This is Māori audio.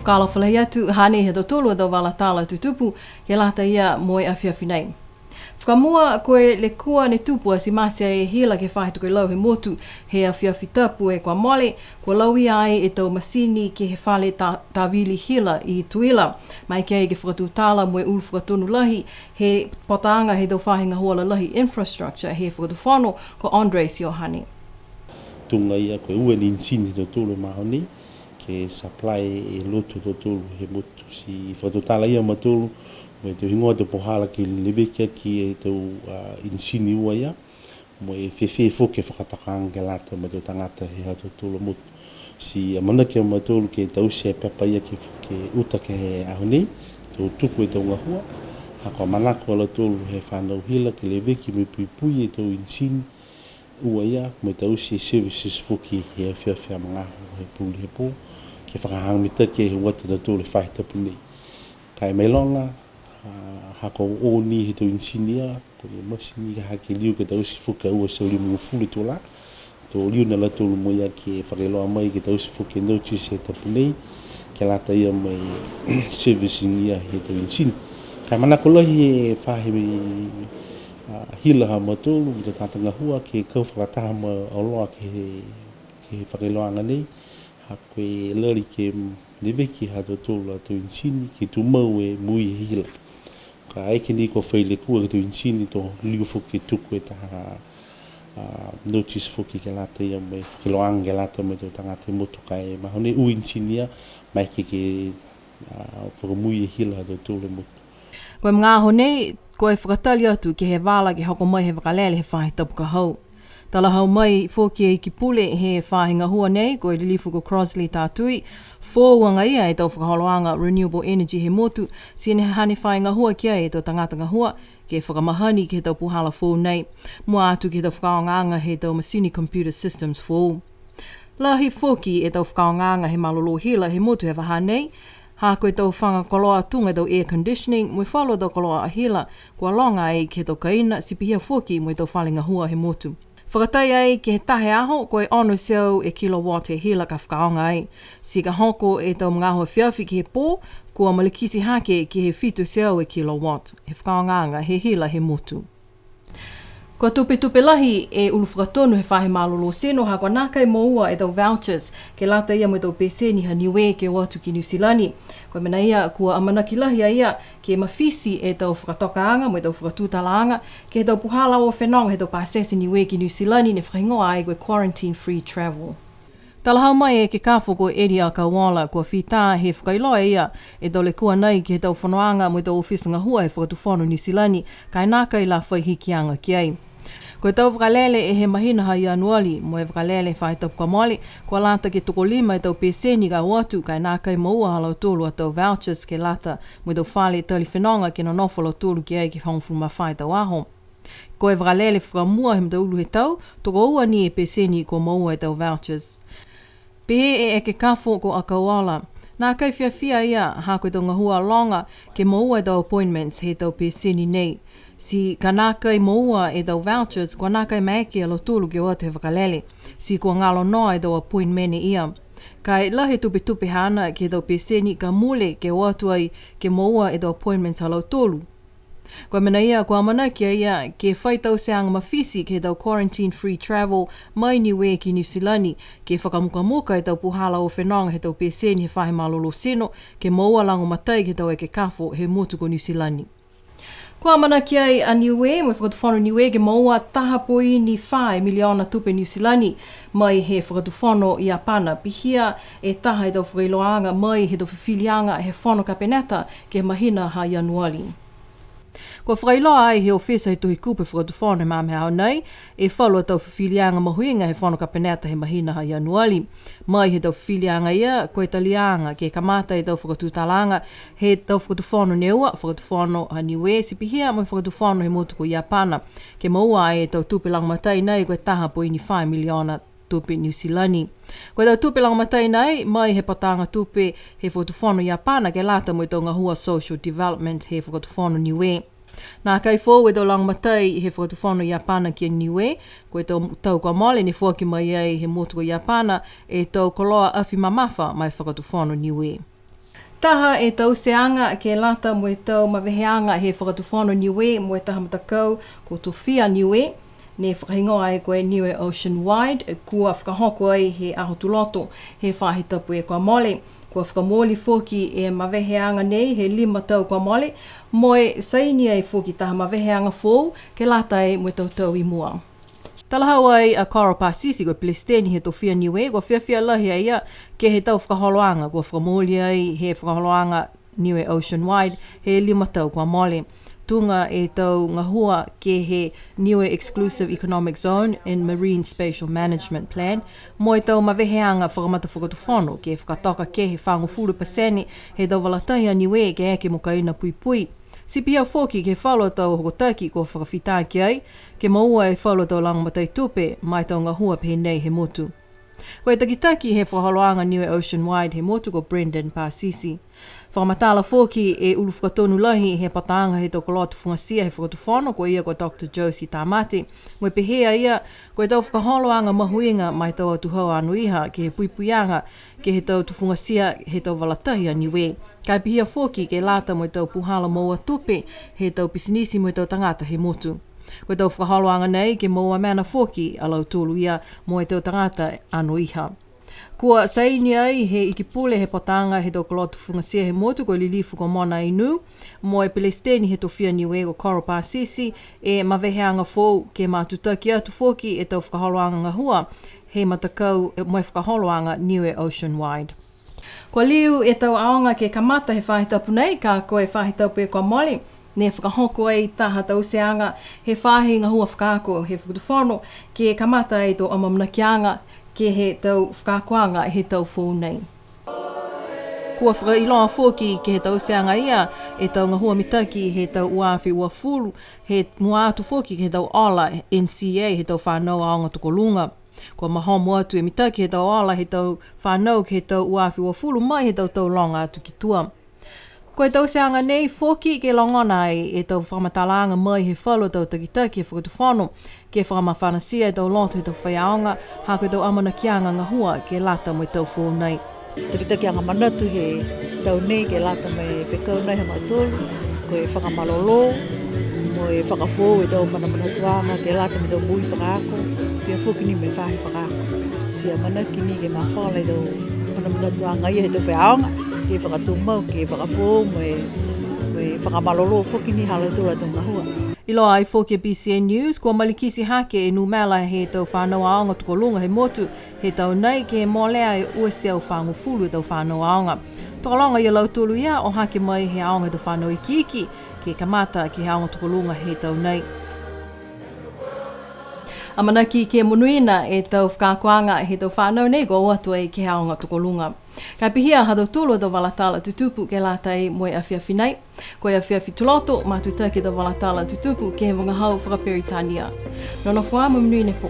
Whakaalawhala ia tu hane he tolu do wala tala tutupu he lata ia moe a whiawhi nei. Whakamua koe le kua ne tupua si masia e hila ke whahetu koe lau he motu he a whiawhi tapu e kwa mole, kua lau ia ai e tau masini ke he whale ta wili hila i tuila, mai kei ke whakatutala moe ulu whakatonu lahi, he potaanga he tau whahinga huala lahi infrastructure he whakatuwhano ko Andre Siohane. Tunga ia koe ua ni nsini to tolu mahoni, ke supply e lotu to tolu he motu si whakatutala ia matolu, mo e te hingoa te pohala ki lewekia ki e tau insini ua ia, mo e whewhe whoke whakatakanga ke lata ma tau tangata he hato tolo motu. Si manake o matolu ke tau se pepa ia ke uta ke he ahonei, tau tuku e tau ngahua, hako manako ala tolu he whanau hila ke leweki me pui e tau insini ua ia, mo e tau se services whoki he whiawhia mangaho he puli he pō, ke whakahangmita ke he wata na tolu whahe tapu nei. Kai mai longa, hako o ni he tau insinia, ko e masini ka hake liu ke tau si whuka ua sa limu fuli tō la, tō liu na la tōlu mo ia ke whakeloa mai ke tau si whuka notice he tapu nei, ke lata ia mai servicing ia he tau insini. Kai manako lahi e whahe hila ha ma tōlu, mo te tātanga hua ke kau whakataha ma oloa ke whakeloanga nei, hako e lari ke leweki ha tōlu a tau insini, ke tu mau e mui he hila. Ka aike ni ko whaile kua ke tu insini to liu whuki tuku e taha notice whuki ke lata ia mai whakiloanga ke lata mai tau tangata motu kai mahone u insinia mai ke whakamui e hila ha tōlu motu. Koe mga honei, koe whakatali atu ke he wāla ke hoko mai he wakalele he whahe tapu ka hau. Tala hau mai fōki e ki pule he whahinga hua nei, koe Lilifu ko Crosley tātui, fōuanga ia e tau whakaholoanga Renewable Energy he motu, sine he hane whahinga hua kia e tau tangatanga hua, ke whakamahani ke tau puhala fōu nei, mua atu ke tau whakaonganga he tau Masini Computer Systems fōu. Lahi fōki e tau whakaonganga he malolo hila he motu he waha nei, ha koe tau whanga koloa tunga tau air conditioning, mui whalo tau koloa ahila, kua longa e ke tau kaina, sipihia fōki mui tau whalinga hua he motu. Whakatai ai ke he tahe aho, koe ono seo e kilowatt he hila ka whakaonga ai. Si ka hoko e tau mga hoa whiawhi ki he pō, kua malikisi hake ki he whitu seo e kilowatt. He whakaonganga he hila he motu. Kua tupe lahi e ulu whakatonu he whahe malolo seno, ha kua nākai moua e tau vouchers ke lata ia mo tau peseni ha niwe ke watu ki New Zealand. Koe mena ia kua amanaki lahi ia ke mawhisi e tau whakatokaanga mo e tau whakatutalaanga ke he tau puhala o whenonga he tau pasesi niwe ki New Zealand ne whahingoa ai koe quarantine free travel. Talahau mai e ke kāwhoko Eddie Akawala kua whita he whakailoa ia e tau le kua nei ke he tau whanoanga mo e tau ofisinga hua e whakatuwhano New Zealand kai nākai la whaihikianga ki ai. Koe tau whakalele e he mahina hai anuali, mo e whakalele whae tau kamali, kua lata ke toko lima e tau peseni ka watu, kai nākai maua halau tōlu a tau vouchers ke lata, mo e tau whale tali whenonga ke na nofalo tōlu ki ai ki whangfuma whae tau aho. Koe whakalele whakamua he mta ulu he tau, toko ua ni e peseni ko maua e tau vouchers. Pehe e ke kafo ko Akawala, nākai whiawhia ia, ha koe tau ngahua longa ke maua e tau appointments he tau peseni nei. Si ka nākai moua e tau vouchers, kua nākai maeke alo tūlu ki o atu he whakalele. Si kua ngalo noa e tau appointment ia. Kai lahe tupe hana ke tau peseni ka mule ke o atu ai ke moua e tau appointments alo tūlu. Kua mena ia, kua manakia ia ke whaitau seanga mawhisi ke tau quarantine free travel mai niwe ki New Zealand ke whakamukamuka e tau puhala o whenonga he tau peseni he whahe malolo seno ke moua lango matai ke tau e ke kafo he motu ko New Zealand. Kua mana ki ai a niwe, mo whakatuwhano niwe ke maua taha poi ni 5 miliona tupe New Zealand mai he whakatuwhano i apana. Pihia e taha e tau whakailoanga mai he tau whiwhilianga he whano kapeneta ke mahina ha Januari. Kua whakailoa ai he ofisa he tuhi kupe whakatuwhano he māme hao nei, e whalua tau whiwhilianga mahuinga he whano kapeneta he mahina ha Januari. Mai he tau whiwhilianga ia, koe talianga ke kamata e tau whakatutalanga, he tau whakatuwhano neua, whakatuwhano ha niwe, sipihia mo whakatuwhano he motu ko Iapana. Ke maua ai e tau tupe langmatai nei koe taha po ini 5 miliona tupe New Zealand. Koe tau tupe langmatai nei, mai he patanga tupe he whakatuwhano Iapana ke lata mo i tau ngahua social development he whakatuwhano niwe. Nā kai fōu e tau langmatai he whakatuwhano Iapana ki niwe, koe tau kua mole ni fuaki mai ai he motu ko Iapana e tau koloa awhi mamafa mai whakatuwhano niwe. Taha e tau seanga ke lata mo e tau maweheanga he whakatuwhano niwe mo e taha matakau ko Tofia niwe. Ne whakahingoa ai koe Niue Ocean Wide, e kua whakahoko ai he ahotuloto he whahitapu e kua mole. Kua whakamoli fōki e maweheanga nei he 5 tau kua mole, mo e saini ai fōki taha maweheanga fōu ke lata ai mo e tau I mua. Talahau ai a Coral Pasisi koe Pilisteni he Tofia niwe, kua whiawhia lahi ai ia ke he tau whakaholoanga, kua whakamoli ai he whakaholoanga Niue Ocean Wide he 5 tau kua mole. Tunga e tau ngahua ke he Niue Exclusive Economic Zone and Marine Spatial Management Plan, mo e tau maweheanga whakamata whakatuwhano ke whakatoka ke he whangu 10% he tau walatahia niwe ke eke mo kaina pui pui. Sipia fōki ke whalo tau hokotaki ko whakawhitaki ai, ke maua e whalo tau langamatai tupe, mai tau ngahua pe nei he motu. Koe takitaki he whaholoanga Niue Ocean Wide he motu ko Brendan Pasisi. Whakamatala fōki e ulu whakatonu lahi he pataanga he tau kolotu whangasia he whakatuwhano ko ia ko Dr. Josie Tamati. Mo e pehea ia, koe tau whakaholoanga mahuinga mai tau atuhau anu iha ke he puipuianga ke he tau tuwhangasia he tau walatahia niwe. Kai pehea fōki ke lata mo e tau puhala maua tupe he tau pisinisi mo e tau tangata he motu. Koe tau whakaholoanga nei ke maua mana fōki alau tūlu ia mo e tau tangata anu iha. Kua saini ai he ikipule he patanga he tau kolotu whangasia he motu ko lilifu ko Mona Inu, mo e Pilisteni he Tofia niwe ko Coral Pasisi e maweheanga fōu ke mātutaki atu fōki e tau whakaholoanga ngahua he matakau mo e whakaholoanga Niue Ocean Wide. Kua liu e tau aonga ke kamata he whahitapu nei ka koe whahitapu e kua mole, ne whakahoko ai taha tau seanga he whahi ngahua whakako he whakatuwhano ke kamata ai tō amamnakianga ke he tau whakakoanga he tau fōu nei. Kua whakailoa fōki ke he tau seanga ia e tau ngahua mitaki he tau uawhi uafuru he mua atu fōki ke he tau ola NCA he tau whanau aonga tukolunga. Kua mahomu atu e mitaki he tau ola he tau whanau ke he tau uawhi uafuru mai he tau longa atu ki tua. Koe tau seanga nei fōki ke longona ai e tau whakamatalanga mai he whalo tau takitaki e whakatuwhano ke whakamawhanasia e tau loto he tau whaiaonga ha koe tau amanakianga ngahua ke lata mo e tau fōu nei. Takitaki anga manatu he tau nei ke lata me whekau nei he matolu, koe whakamalolo, mo e whakafōu e tau manamanatuanga ke lata me tau mui whakaako, pia fōki ni me whahi whakaako. Sia manaki ni ke mawhala e tau manamanatuanga ia he tau whaiaonga, ke whakatumau, ke whakafōu, me whakamalolo whoki ni hala tula tō ngahua. Iloa ai fōki a BCN News, kua malikisi hake e numela he tau whanau aonga tukolunga he motu, he tau nei ke he molea e uesea u whangu fulu e tau whanau aonga. Tokalonga i lau tulu ia o hake mai he aonga tau whanau iki, ke kamata ke he aonga tukolunga he tau nei. Amanaki ke munuina e tau whakakoanga he tau whanau nei ko watu ai ke he aonga tukolunga. Kai pihia hado tulu tau walatala tutupu ke latai moe awhiawhi nei. Koe awhiawhi tuloto, mātuta ke tau walatala tutupu ke he wangahau whakaperitania. Nona whua munuine po.